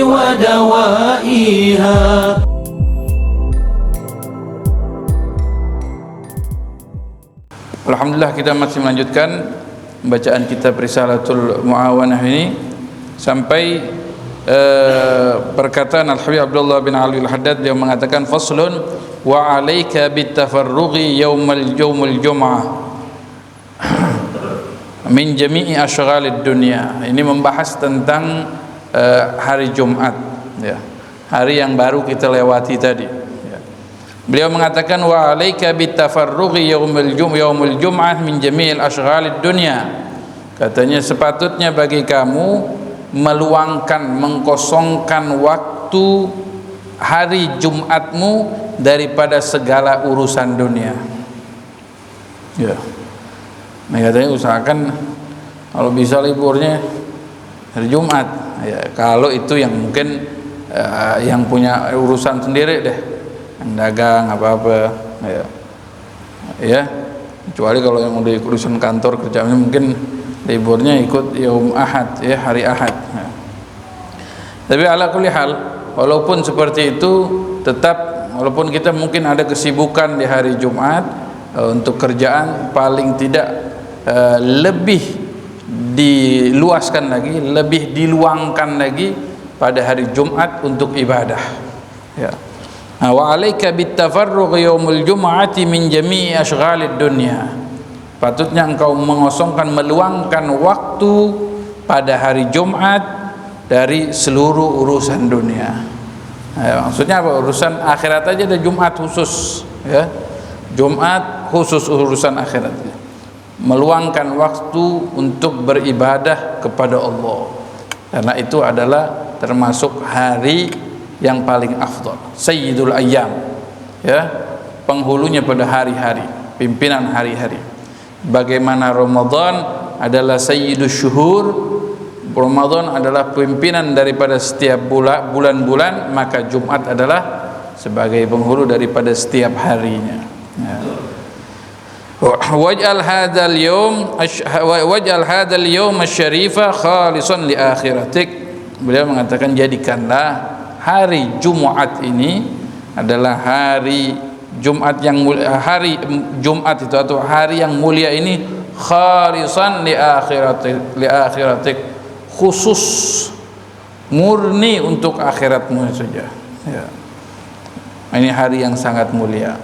ودوائها. Alhamdulillah, kita masih melanjutkan bacaan kitab Risalatul Muawanah ini sampai perkataan Al-Habib Abdullah bin Ali Al-Haddad, dia mengatakan faslun wa alaika bitafarrughi yawmal jum'ah min jami'i asyghalid dunya. Ini membahas tentang hari Jumat, ya, hari yang baru kita lewati tadi, ya. Beliau mengatakan wa alaika bitafarrughi yawmal jum'ah min jami'il asyghalid dunya. Katanya sepatutnya bagi kamu meluangkan, mengkosongkan waktu hari Jumatmu daripada segala urusan dunia, ya. Nah, katanya usahakan kalau bisa liburnya hari Jumat, ya. Kalau itu yang mungkin yang punya urusan sendiri deh, yang dagang apa-apa, ya. Ya, kecuali kalau yang udah urusan kantor kerjanya mungkin liburnya ikut yaum ahad, ya, hari ahad, ya. Tapi ala kulli hal, walaupun seperti itu, tetap walaupun kita mungkin ada kesibukan di hari Jumat untuk kerjaan, paling tidak lebih diluaskan lagi, lebih diluangkan lagi pada hari Jumat untuk ibadah, ya. Wa alaika bitafarrugh yaumul jum'ati min jami'i asyghalid dunya. Patutnya engkau mengosongkan, meluangkan waktu pada hari Jumat dari seluruh urusan dunia. Ya, maksudnya apa? Urusan akhirat aja ada Jumat khusus, ya. Jumat khusus urusan akhirat. Meluangkan waktu untuk beribadah kepada Allah, karena itu adalah termasuk hari yang paling afdal, sayyidul ayyam, ya, penghulunya pada hari-hari, pimpinan hari-hari. Bagaimana Ramadan adalah sayyidus syuhur, Ramadan adalah pimpinan daripada setiap bulan-bulan, maka Jumat adalah sebagai penghulu daripada setiap harinya, ya. Waj'al hadzal yawm asy-syarifa khalisan li akhiratik. Beliau mengatakan, jadikanlah hari Jumat ini adalah hari Jumat yang mulia, hari Jumat itu atau hari yang mulia ini khalisan li akhiratik, khusus murni untuk akhiratmu saja, ya. Ini hari yang sangat mulia.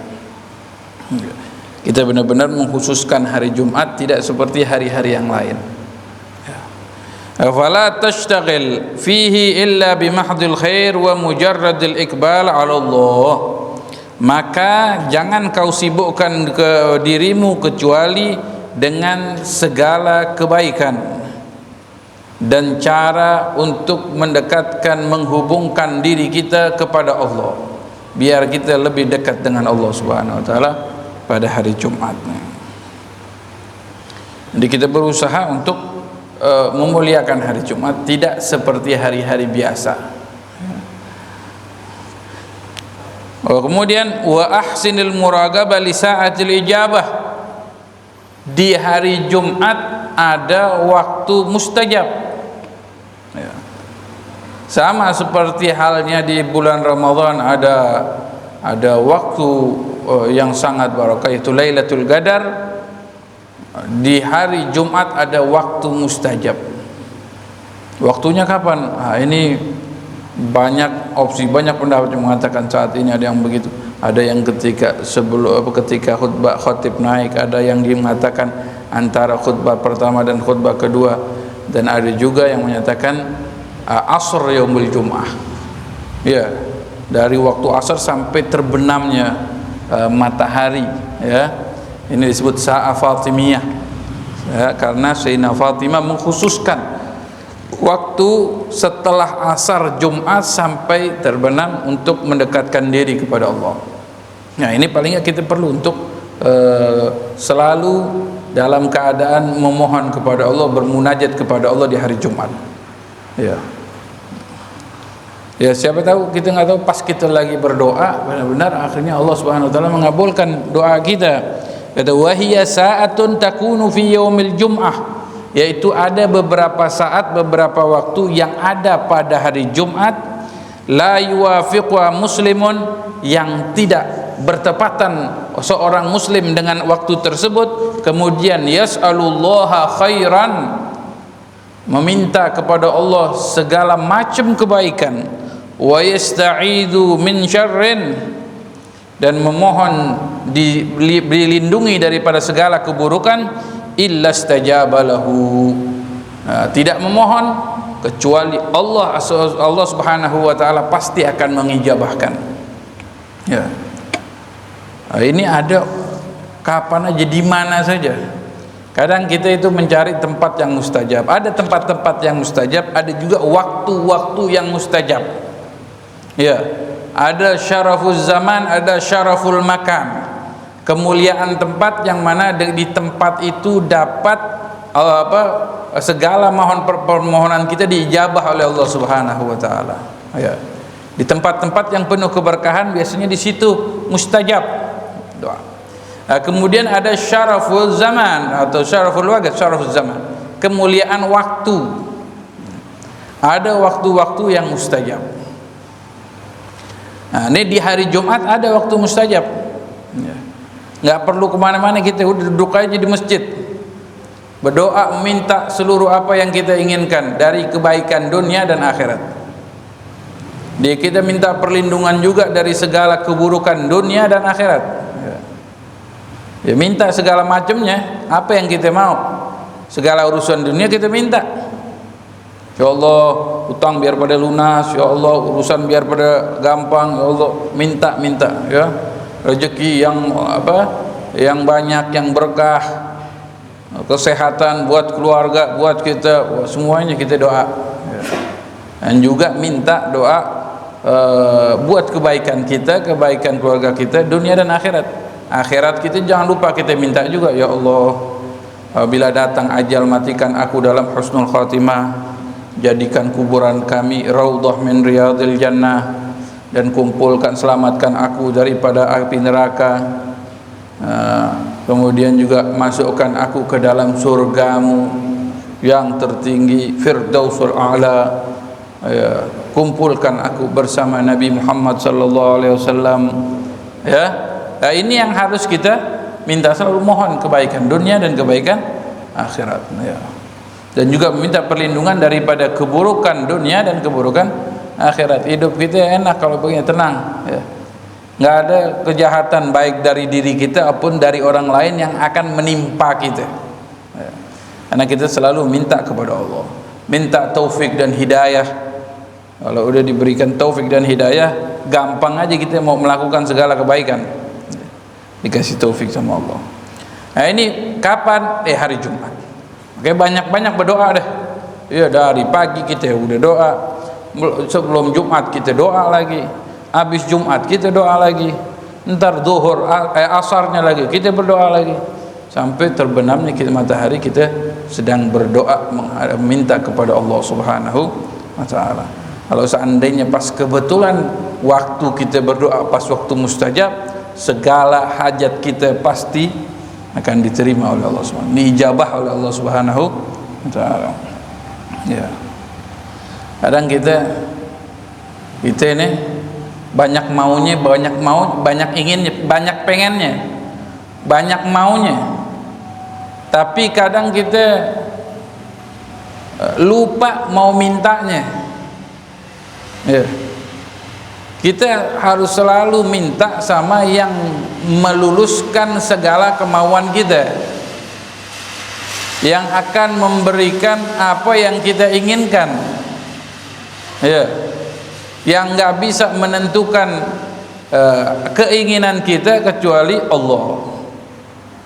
Kita benar-benar mengkhususkan hari Jumat, tidak seperti hari-hari yang lain, ya. Fala tashtagil fihi illa bimahdil khair wa mujarradil iqbal 'ala Allah. Maka jangan kau sibukkan ke dirimu kecuali dengan segala kebaikan dan cara untuk mendekatkan, menghubungkan diri kita kepada Allah, biar kita lebih dekat dengan Allah Subhanahu wa taala pada hari Jumat. Jadi kita berusaha untuk memuliakan hari Jumat, tidak seperti hari-hari biasa. Kemudian wa ahsinil muraqabah li sa'atil ijabah. Di hari Jumat ada waktu mustajab, ya. Sama seperti halnya di bulan Ramadan ada waktu yang sangat barakah, itu Lailatul Qadar. Di hari Jumat ada waktu mustajab. Waktunya kapan? Nah, ini banyak opsi, banyak pendapat yang mengatakan saat ini ada yang begitu, ada yang ketika ketika khutbah khatib naik, ada yang mengatakan antara khutbah pertama dan khutbah kedua, dan ada juga yang menyatakan asr yaumul jum'ah, ya, dari waktu asar sampai terbenamnya matahari, ya. Ini disebut sa'a Fatimiyah, ya, karena Sayyidina Fatimah mengkhususkan waktu setelah asar Jumat sampai terbenam untuk mendekatkan diri kepada Allah. Nah, ini palingnya kita perlu untuk selalu dalam keadaan memohon kepada Allah, bermunajat kepada Allah di hari Jumat, ya. Ya, siapa tahu, kita nggak tahu, pas kita lagi berdoa benar-benar akhirnya Allah Subhanahu wa taala mengabulkan doa kita. Kata wahiya sa'atun takunu fi yaumil jum'ah, yaitu ada beberapa saat, beberapa waktu yang ada pada hari Jumat la yuwafiqwa muslimun, yang tidak bertepatan seorang muslim dengan waktu tersebut, kemudian yas'alullaha khairan, meminta kepada Allah segala macam kebaikan, wa yasta'idzu min syarrin, dan memohon dilindungi daripada segala keburukan, illa stajaba lahu, tidak memohon kecuali Allah Subhanahu wa taala pasti akan mengijabahkan. Ya. Ini ada kapan aja, di mana saja. Kadang kita itu mencari tempat yang mustajab. Ada tempat-tempat yang mustajab, ada juga waktu-waktu yang mustajab. Ya, ada syaraful zaman, ada syaraful makan. Kemuliaan tempat yang mana di tempat itu dapat segala permohonan kita diijabah oleh Allah Subhanahu wa taala. Ya. Di tempat-tempat yang penuh keberkahan biasanya di situ mustajab doa. Kemudian ada syaraful zaman atau syaraful waqt, syaraful zaman, kemuliaan waktu. Ada waktu-waktu yang mustajab. Nah, ini di hari Jumat ada waktu mustajab. Ya. Nggak perlu kemana-mana, kita udah duduk aja di masjid, berdoa minta seluruh apa yang kita inginkan dari kebaikan dunia dan akhirat. Kita minta perlindungan juga dari segala keburukan dunia dan akhirat. Ya, minta segala macamnya, apa yang kita mau. Segala urusan dunia kita minta. Ya Allah, utang biar pada lunas, ya Allah urusan biar pada gampang, ya Allah minta ya. Rezeki yang yang banyak, yang berkah, kesehatan buat keluarga, buat kita, semuanya kita doa. Ya. Dan juga minta doa buat kebaikan kita, kebaikan keluarga kita, dunia dan akhirat. Akhirat kita jangan lupa kita minta juga, ya Allah, bila datang ajal matikan aku dalam husnul khatimah, jadikan kuburan kami raudhah min riyadil jannah, dan kumpulkan, selamatkan aku daripada api neraka. Kemudian juga masukkan aku ke dalam surgamu yang tertinggi, firdausul a'la. Kumpulkan aku bersama Nabi Muhammad sallallahu alaihi wasallam. Ya. Nah, ini yang harus kita minta, selalu mohon kebaikan dunia dan kebaikan akhirat. Ya. Dan juga minta perlindungan daripada keburukan dunia dan keburukan akhirat. Hidup kita enak kalau begini, tenang. Ya. Nggak ada kejahatan baik dari diri kita maupun dari orang lain yang akan menimpa kita. Ya. Karena kita selalu minta kepada Allah, minta taufik dan hidayah. Kalau udah diberikan taufik dan hidayah, gampang aja kita mau melakukan segala kebaikan, dikasih taufik sama Allah. Nah ini kapan? Hari Jumat. Oke, banyak-banyak berdoa deh. Ya, dari pagi kita udah doa, sebelum Jumat kita doa lagi, habis Jumat kita doa lagi, ntar zuhur asarnya lagi kita berdoa lagi, sampai terbenamnya matahari kita sedang berdoa meminta kepada Allah Subhanahu wa taala. Kalau seandainya pas kebetulan waktu kita berdoa pas waktu mustajab, segala hajat kita pasti akan diterima oleh Allah Subhanahu, diijabah oleh Allah Subhanahu wa taala. Ya. Kadang kita ini banyak maunya, banyak inginnya, banyak pengennya, banyak maunya. Tapi kadang kita lupa mau mintanya. Ya. Kita harus selalu minta sama yang meluluskan segala kemauan kita, yang akan memberikan apa yang kita inginkan. Ya. Yang nggak bisa menentukan keinginan kita kecuali Allah.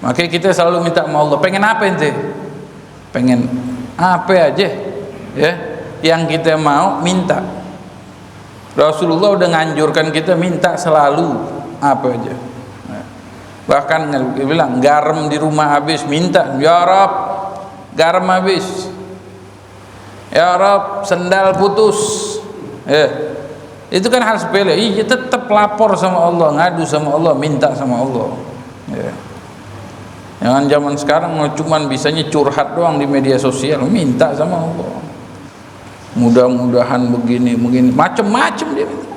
Makanya kita selalu minta sama Allah, pengen apa ente? Pengen apa aja ya, yang kita mau minta. Rasulullah udah nganjurkan kita minta selalu apa aja. Bahkan dia bilang garam di rumah habis, minta, ya Rab garam habis, ya Rab sendal putus. Ya. Itu kan hal sepele. Iya, tetap lapor sama Allah, ngadu sama Allah, minta sama Allah. Ya. Jangan zaman sekarang cuman bisanya curhat doang di media sosial, minta sama Allah. mudah-mudahan begini macam-macam dia minta.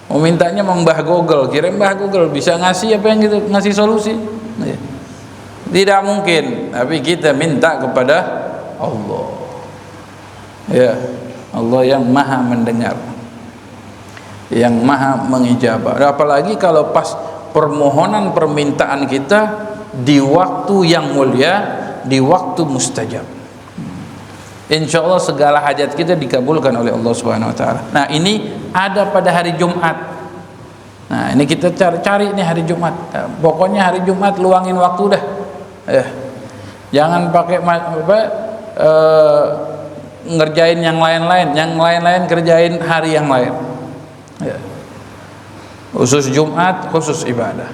Mau mintanya Mbah Google, kira Mbah Google bisa ngasih apa yang gitu, ngasih solusi. Tidak mungkin. Tapi kita minta kepada Allah, ya, Allah yang maha mendengar, yang maha mengijabah. Apalagi kalau pas permohonan permintaan kita di waktu yang mulia, di waktu mustajab, insya Allah segala hajat kita dikabulkan oleh Allah Subhanahu Wa Taala. Nah, ini ada pada hari Jumat. Nah, ini kita cari nih hari Jumat. Pokoknya hari Jumat luangin waktu dah. Jangan pakai ngerjain yang lain-lain kerjain hari yang lain. Khusus Jumat, khusus ibadah.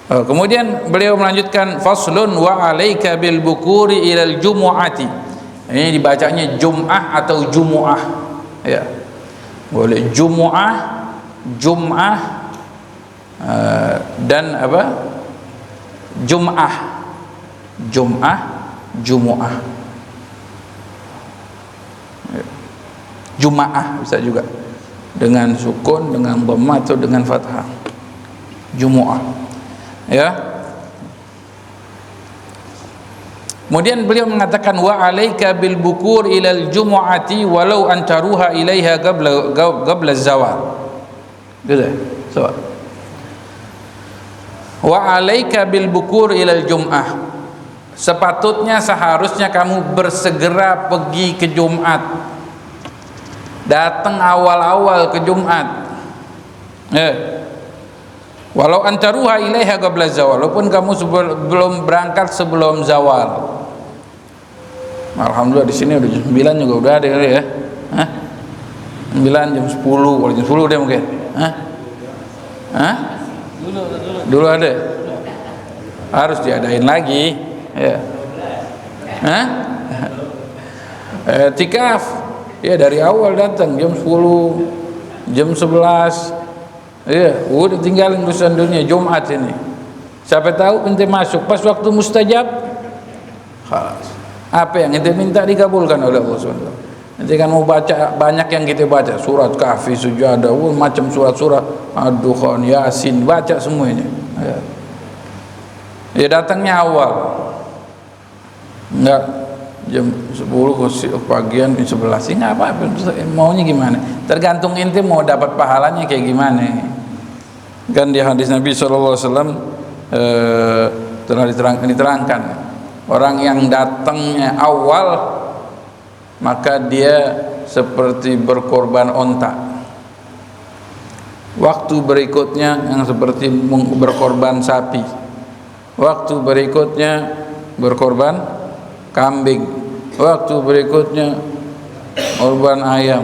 Kemudian beliau melanjutkan, faslun wa alaika bil bukuri ilal jumu'ati. Ini dibacanya Jum'ah atau Jumu'ah, ya, boleh Jum'ah dan apa, Jum'ah, Jumu'ah, Jum'ah bisa juga dengan sukun, dengan dhamma atau dengan fathah. Jumu'ah, ya. Kemudian beliau mengatakan, wa alaika bil bukur ilal jumu'ati walau antaruha ilaiha qabla zawal. Gitu. So. Wa alaika bil bukur ilal jum'ah. Sepatutnya, seharusnya kamu bersegera pergi ke Jumat. Datang awal-awal ke Jumat. Walau antaruha ilaiha qabla zawal, walaupun kamu belum berangkat sebelum zawal. Alhamdulillah di sini udah jam 9 juga udah ada ya. 9 jam 10, kalau jam 10 deh mungkin. Dulu ada. Harus diadain lagi, ya. Tikaf ya, dari awal datang jam 10, jam 11. Iya, udah tinggalin urusan dunia. Jumat ini, siapa tahu ente masuk pas waktu mustajab, khalas. Apa yang ente minta dikabulkan oleh Allah SWT. Ente kan mau baca banyak yang kita baca, surat Kahfi, Sujadah, macam surat-surat, Ad-Dukhan, Yasin, baca semuanya. Ya datangnya awal, enggak jam 10 pagian, jam 11, enggak apa-apa, maunya gimana, tergantung ente mau dapat pahalanya kayak gimana. Kan di hadis Nabi SAW telah diterangkan, orang yang datangnya awal maka dia seperti berkorban onta. Waktu berikutnya yang seperti berkorban sapi. Waktu berikutnya berkorban kambing. Waktu berikutnya korban ayam.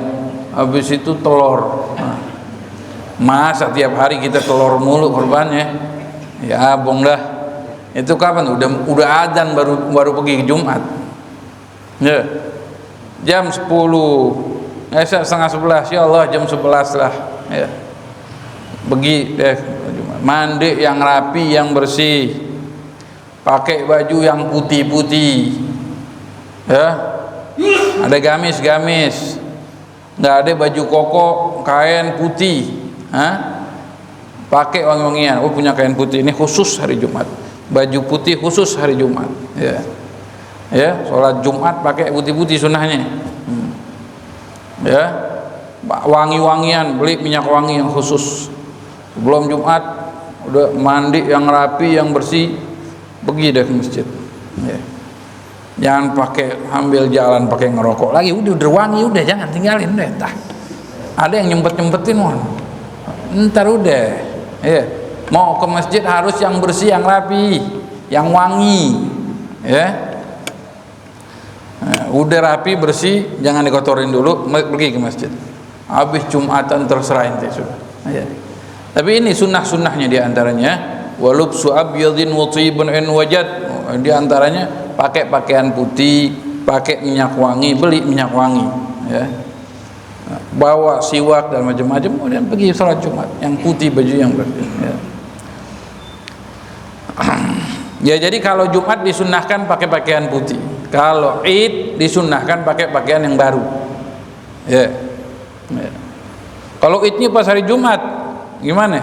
Habis itu telur. Masa tiap hari kita telur mulu korbannya? Ya abong dah. Itu kapan? Udah adzan baru pergi ke Jumat. Ya. Jam 10, setengah 11, ya Allah jam 11 lah. Ya. Pergi deh Jumat. Mandi yang rapi, yang bersih. Pakai baju yang putih-putih. Ya. Ada gamis-gamis. Nggak ada baju koko, kain putih. Pakai wangi-wangian. Oh, punya kain putih ini khusus hari Jumat, baju putih khusus hari Jumat. Ya, sholat Jumat pakai putih-putih sunnahnya. Ya, wangi-wangian, beli minyak wangi yang khusus. Sebelum Jumat udah mandi yang rapi, yang bersih, pergi deh ke masjid. Ya. Jangan pakai ambil jalan pakai ngerokok lagi. Udah wangi, udah jangan tinggalin deh. Entah ada yang nyempet-nyempetin, ntar udah. Ya. Mau ke masjid harus yang bersih, yang rapi, yang wangi. Ya. Nah, udah rapi bersih, jangan dikotorin dulu, pergi ke masjid. Habis Jumatan terserah ente sudah. Ya. Tapi ini sunnah-sunnahnya diantaranya, walubsu abyadin wa thibun in wajad. Diantaranya pakai pakaian putih, pakai minyak wangi, beli minyak wangi. Ya. Bawa siwak dan macam-macam, kemudian pergi sholat Jumat yang putih, baju yang bersih. Ya. Ya, jadi kalau Jumat disunnahkan pakai pakaian putih. Kalau Id disunnahkan pakai pakaian yang baru. Ya. Ya. Kalau Idnya pas hari Jumat, gimana?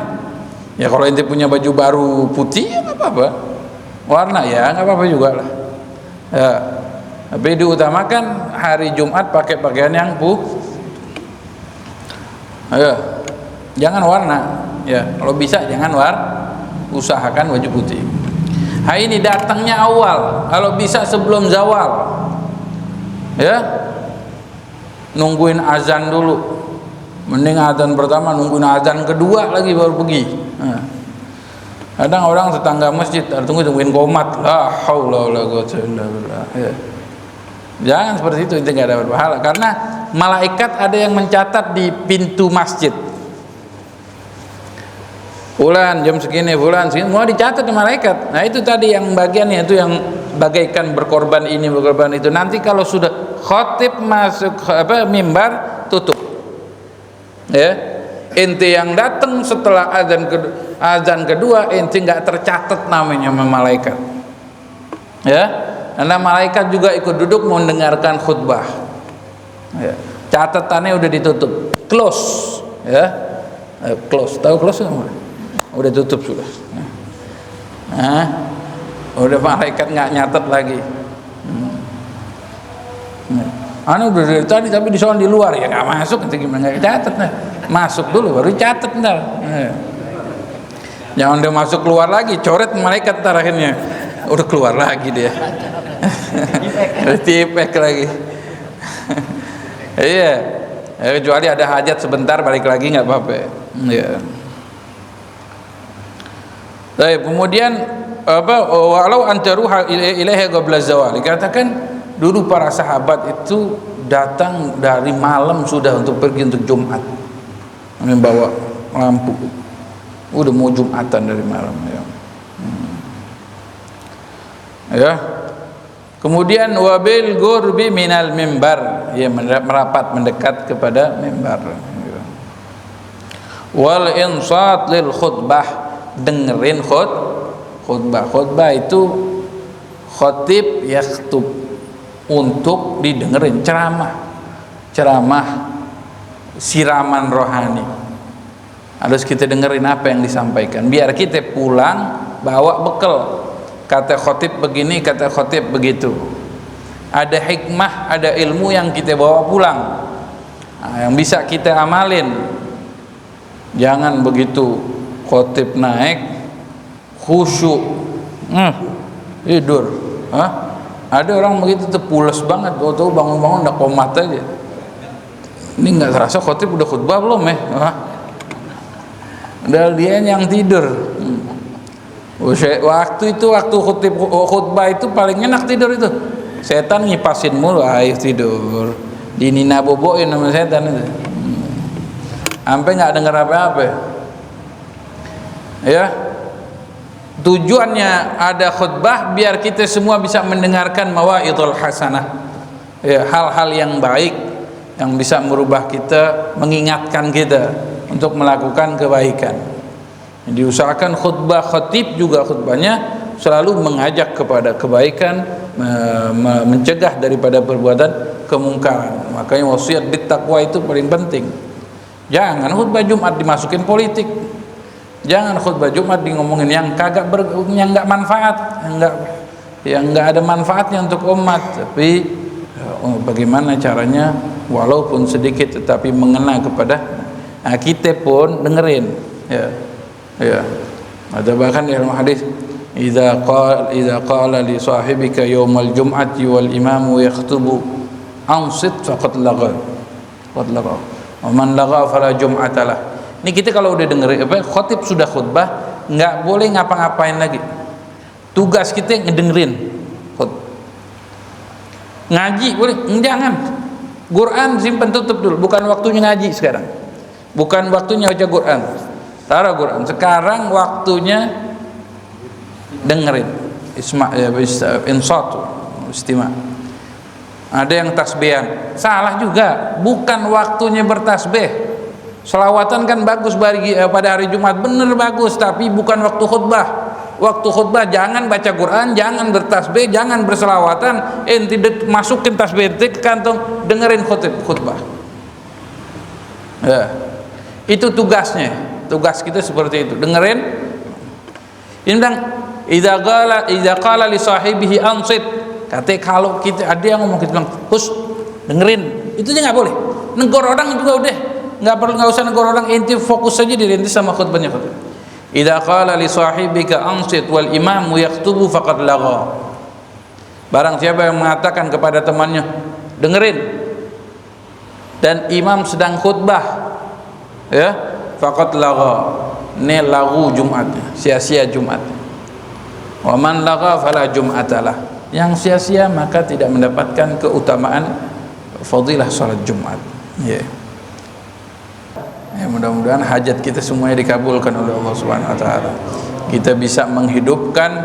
Ya kalau ente punya baju baru putih ya nggak apa-apa. Warna ya nggak apa-apa juga lah. Ya. Tapi diutamakan hari Jumat pakai pakaian yang putih. Ya. Jangan warna. Ya. Kalau bisa jangan usahakan baju putih. Hari ini datangnya awal, kalau bisa sebelum zawal, ya, nungguin azan dulu. Mending azan pertama, nungguin azan kedua lagi baru pergi. Nah. Kadang orang tetangga masjid tungguin komat, la haula wala quwwata illa billah. Ya. Jangan seperti itu, itu nggak dapat pahala. Karena malaikat ada yang mencatat di pintu masjid. Fulan jam segini, fulan segini, mau dicatat di malaikat. Nah itu tadi yang bagiannya itu yang bagaikan berkorban ini, berkorban itu. Nanti kalau sudah khotib masuk mimbar, tutup. Ya, ente yang datang setelah azan kedua, ente nggak tercatat namanya sama malaikat. Ya, karena malaikat juga ikut duduk mau mendengarkan khutbah. Ya, catatannya udah ditutup, close. Ya, close. Tahu close nggak? Udah tutup sudah. Nah, udah malaikat nggak nyatet lagi. Anu udah dari tadi tapi di sana di luar ya nggak masuk, itu gimana nggak catat? Nah, masuk dulu baru catat ntar. Jangan udah masuk keluar lagi, coret malaikat ntar akhirnya udah keluar lagi dia. Tipek lagi. Iya, kecuali ada hajat sebentar balik lagi nggak apa-apa. Iya. Baik, kemudian walau antaruha ilaiha qabla zawal. Dikatakan dulu para sahabat itu datang dari malam sudah untuk pergi untuk Jumat. Membawa lampu. Udah mau Jumatan dari malam ya. Ya. Kemudian wabil ghurbi minal mimbar, ya merapat mendekat kepada mimbar. Wal insat lil khutbah, dengerin khutbah. Khutbah itu khotib yaktub, untuk didengerin, ceramah siraman rohani. Harus kita dengerin apa yang disampaikan biar kita pulang bawa bekal. Kata khotib begini, kata khotib begitu. Ada hikmah, ada ilmu yang kita bawa pulang. Nah, yang bisa kita amalin. Jangan begitu khotib naik khusyuk tidur. Ada orang begitu tuh pules banget, tahu bangun-bangun udah komat aja. Ini nggak terasa khotib udah khutbah belum ya? Udah dia yang tidur. Waktu khutbah itu paling enak tidur itu. Setan ngipasin mulu, ayo tidur. Dinina boboin sama setan itu. Sampai nggak dengar apa-apa. Ya, tujuannya ada khutbah biar kita semua bisa mendengarkan mawaidul hasanah, ya, hal-hal yang baik yang bisa merubah kita, mengingatkan kita untuk melakukan kebaikan. Diusahakan khutbah khatib juga khutbahnya selalu mengajak kepada kebaikan, mencegah daripada perbuatan kemungkaran. Makanya wasiat bertakwa itu paling penting. Jangan khutbah Jumat dimasukin politik. Jangan khutbah Jumat di ngomongin yang yang enggak manfaat, yang enggak ada manfaatnya untuk umat. Tapi bagaimana caranya walaupun sedikit tetapi mengena kepada kita pun dengerin. Ya. Ada bahkan di dalam hadis idza qala li sahibika yaumal jum'ati wal imamu yakhutubu ansit faqad lagha. Qad lagha. Wa man lagha fala jum'atalah. Ini kita kalau udah dengerin khotib sudah khutbah, nggak boleh ngapa-ngapain lagi. Tugas kita ngedengerin ngaji boleh, jangan. Quran simpen tutup dulu, bukan waktunya ngaji sekarang. Bukan waktunya baca Quran. Taruh Quran. Sekarang waktunya dengerin. Insat, istima'. Ada yang tasbihan. Salah juga, bukan waktunya bertasbih. Selawatan kan bagus pada hari Jumat, bener bagus, tapi bukan waktu khutbah. waktu khutbah jangan baca Quran, jangan bertasbih, jangan berselawatan, ente masukin tasbih ente ke kantong, dengerin khutbah. Ya. Itu tugasnya. Tugas kita seperti itu, dengerin. Ini bilang idza qala li sahibihi ansit. Kata kalau kita ada yang ngomong, kita bilang hus, dengerin. Itu aja nggak boleh. Negor orang juga udah nggak usah negor orang, inti fokus saja diri inti sama khutbahnya. Idza qala li sahibika ansit wal imamu yaktubu faqad lagha. Barang siapa yang mengatakan kepada temannya dengerin dan imam sedang khutbah, ya, faqad lagha, ne lagu Jumatnya, sia-sia Jumat. Wa man lagha fala jum'atalah. Yang sia-sia maka tidak mendapatkan keutamaan fadilah salat Jumat. Ya. Ya, mudah-mudahan hajat kita semuanya dikabulkan oleh Allah Subhanahu wa taala. Kita bisa menghidupkan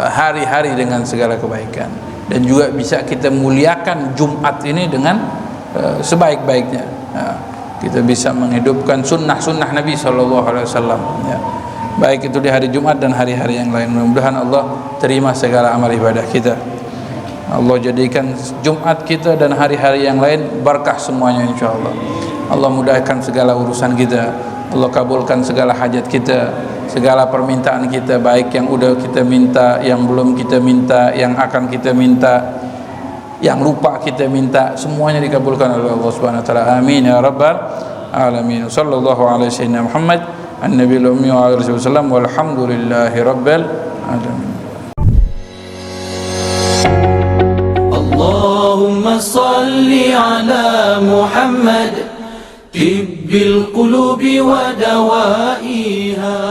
hari-hari dengan segala kebaikan, dan juga bisa kita muliakan Jumat ini dengan sebaik-baiknya. Kita bisa menghidupkan sunnah-sunnah Nabi sallallahu alaihi wasallam, ya. Baik itu di hari Jumat dan hari-hari yang lain. Mudah-mudahan Allah terima segala amal ibadah kita. Allah jadikan Jumat kita dan hari-hari yang lain berkah semuanya insyaallah. Allah mudahkan segala urusan kita, Allah kabulkan segala hajat kita, segala permintaan kita, baik yang udah kita minta, yang belum kita minta, yang akan kita minta, yang lupa kita minta, semuanya dikabulkan oleh Allah Subhanahu wa taala. Amin ya rabbal alamin. Sallallahu alaihi wasallam Muhammad an-nabiyil ummi wa alihi wasallam walhamdulillahi rabbil alamin. Allahumma salli ala Muhammad طب القلوب ودوائها